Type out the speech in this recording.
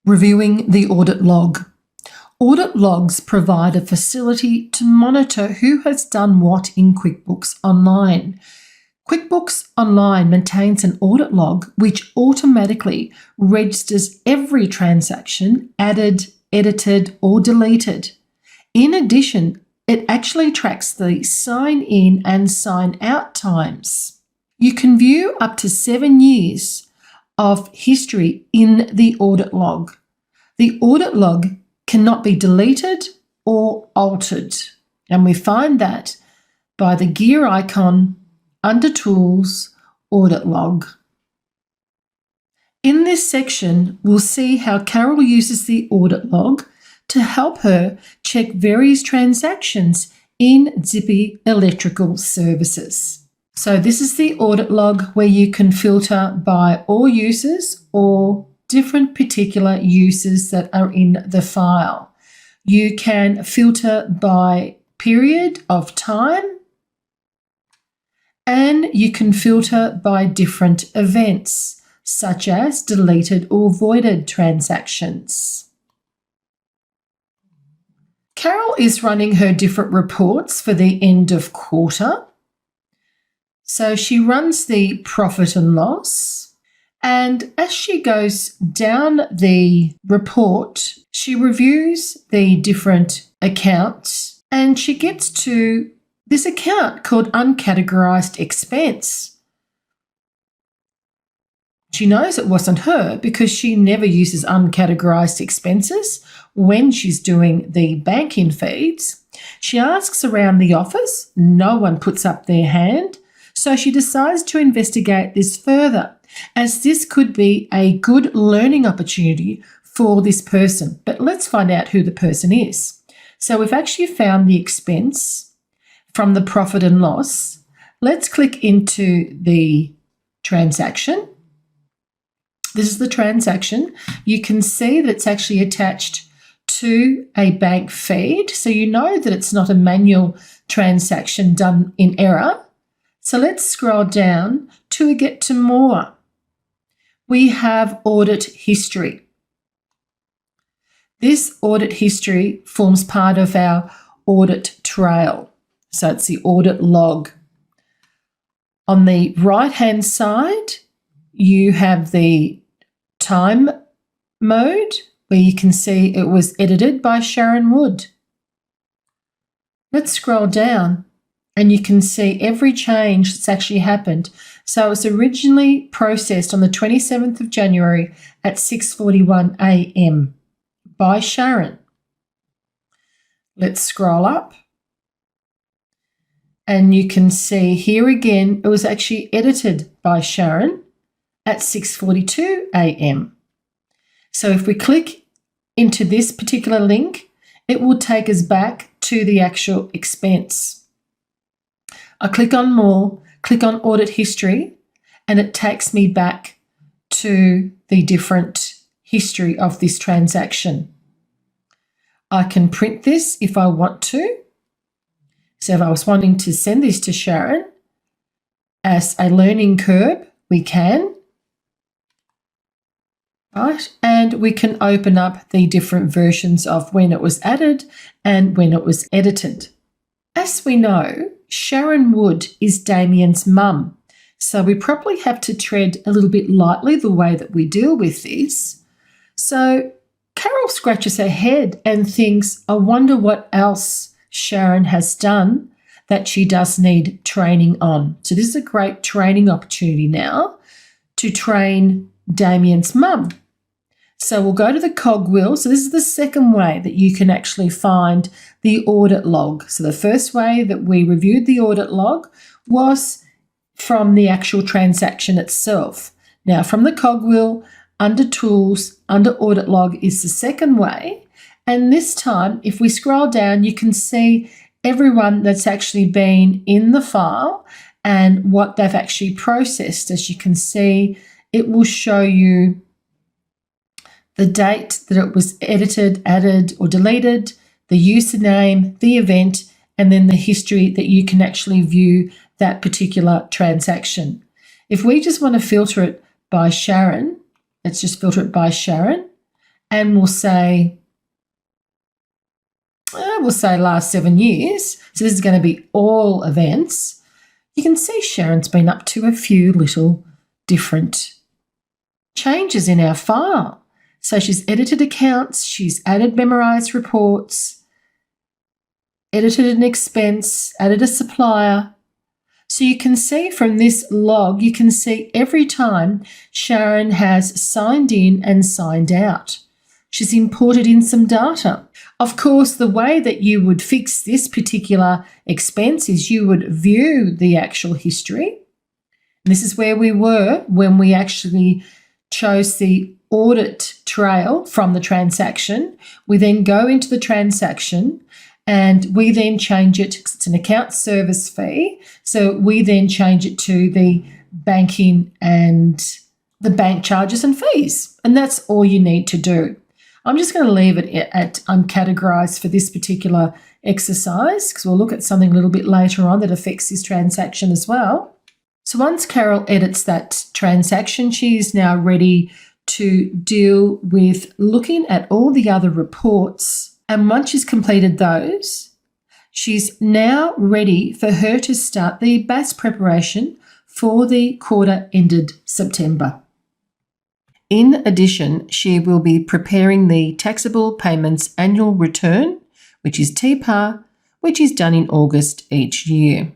Reviewing the audit log. Audit logs provide a facility to monitor who has done what in QuickBooks Online. QuickBooks Online maintains an audit log which automatically registers every transaction added, edited, or deleted. In addition, it actually tracks the sign in and sign out times. You can view up to 7 years of history in the audit log. The audit log cannot be deleted or altered, and we find that by the gear icon under Tools, Audit Log. In this section, we'll see how Carol uses the audit log to help her check various transactions in Zippy Electrical Services. So this is the audit log where you can filter by all users or different particular uses that are in the file. You can filter by period of time, and you can filter by different events, such as deleted or voided transactions. Carol is running her different reports for the end of quarter. So she runs the profit and loss, and as she goes down the report, she reviews the different accounts and she gets to this account called uncategorized expense. She knows it wasn't her because she never uses uncategorized expenses when she's doing the bank-in feeds. She asks around the office, no one puts up their hand, so she decides to investigate this further, as this could be a good learning opportunity for this person. But let's find out who the person is. So we've actually found the expense from the profit and loss. Let's click into the transaction. This is the transaction. You can see that it's actually attached to a bank feed, so you know that it's not a manual transaction done in error. So let's scroll down till we get to more. We have audit history. This audit history forms part of our audit trail. So it's the audit log. On the right-hand side, you have the time mode where you can see it was edited by Sharon Wood. Let's scroll down and you can see every change that's actually happened. So it was originally processed on the 27th of January at 6:41 a.m. by Sharon. Let's scroll up. And you can see here again, it was actually edited by Sharon at 6:42 a.m. So if we click into this particular link, it will take us back to the actual expense. I click on more, click on audit history, and it takes me back to the different history of this transaction. I can print this if I want to. So if I was wanting to send this to Sharon as a learning curve, we can. Right, and we can open up the different versions of when it was added and when it was edited. As we know, Sharon Wood is Damien's mum, so we probably have to tread a little bit lightly the way that we deal with this. So Carol scratches her head and thinks, I wonder what else Sharon has done that she does need training on. So this is a great training opportunity now to train Damien's mum. So we'll go to the cogwheel. So this is the second way that you can actually find the audit log. So the first way that we reviewed the audit log was from the actual transaction itself. Now from the cogwheel, under Tools, under Audit Log is the second way. And this time, if we scroll down, you can see everyone that's actually been in the file and what they've actually processed. As you can see, it will show you the date that it was edited, added, or deleted, the username, the event, and then the history that you can actually view that particular transaction. If we just want to filter it by Sharon, let's just filter it by Sharon, and we'll say last 7 years, so this is going to be all events, you can see Sharon's been up to a few little different changes in our file. So she's edited accounts, she's added memorised reports, edited an expense, added a supplier. So you can see from this log, you can see every time Sharon has signed in and signed out. She's imported in some data. Of course, the way that you would fix this particular expense is you would view the actual history. And this is where we were when we actually chose the audit trail from the transaction. We then go into the transaction and we then change it, it's an account service fee, so we then change it to the banking and the bank charges and fees. And that's all you need to do. I'm just going to leave it at uncategorised for this particular exercise because we'll look at something a little bit later on that affects this transaction as well. So once Carol edits that transaction, she is now ready to deal with looking at all the other reports. And once she's completed those, she's now ready for her to start the BAS preparation for the quarter ended September. In addition, she will be preparing the taxable payments annual return, which is TPAR, which is done in August each year.